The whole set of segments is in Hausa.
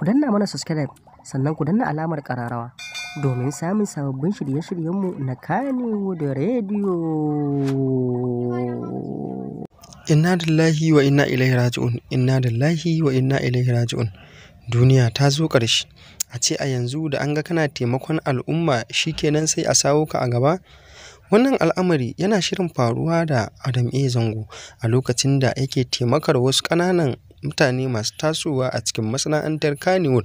Ku danna mana subscribe sannan ku danna alamar ƙararrawa domin samun sababbin shirye-shiryenmu na Kannywood Radio. Inna lillahi wa inna ilaihi raji'un. Inna lillahi wa inna ilaihi raji'un. Duniya ta zo ƙarshe. A ce a yanzu da an ga kana taimakon al'umma shikenan sai a sawo ka a gaba. Wannan al'amari yana shirin faruwa da Adam A. Zango a lokacin da yake taimakar wasu ƙananan mutane masu tasowa a cikin masana'antar Kannywood.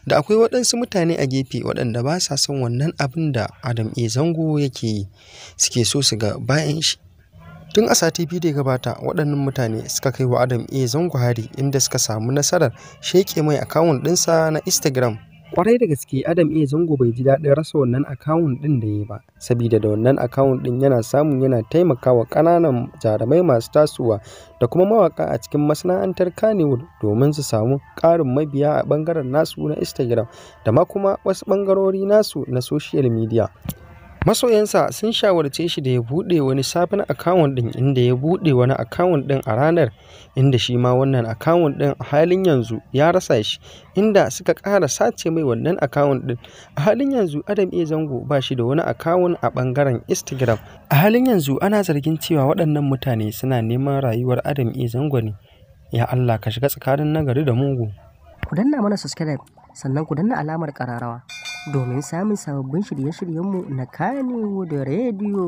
Da akwai waɗansu mutane a gefe waɗanda ba sa son wannan abin da Adam A. Zango yake yi, suke so su ga bayan shi. Tun a sati biyu da ya gabata, waɗannan mutane suka kai wa Adam A. Zango hari inda suka samu nasarar sheƙe mai akawun ɗinsa na Instagram. Kwarai da gaske Adam A. Zango bai ji daɗin rasa wannan akawun ɗin da ya ba, saboda da wannan akawun ɗin yana taimakawa ƙananan jarumai masu tasowa da kuma mawaƙa a cikin masana'antar Kannywood domin su samu ƙarin mabiya a ɓangaren nasu na Instagram da ma kuma wasu ɓangarori nasu na social media. Masoyansa sun shawarce shi da ya buɗe wani sabon akawun ɗin, inda ya buɗe wani akawun ɗin a ranar, inda shi ma wannan akawun ɗin a halin yanzu ya rasa shi, inda suka ƙara sace mai wannan akawun ɗin. A halin yanzu Adam A. Zango ba shi da wani akawun a ɓangaren Instagram. A halin yanzu ana zargin cewa waɗannan mutane suna neman rayuwar Adam A. Zango ne. Ya Allah ka shiga tsakanin nagari da mugu. Ku danna mana subscribe sannan ku danna alamar ƙararrawa domin samun sababbin shirye-shiryenmu na Kannywood Radio.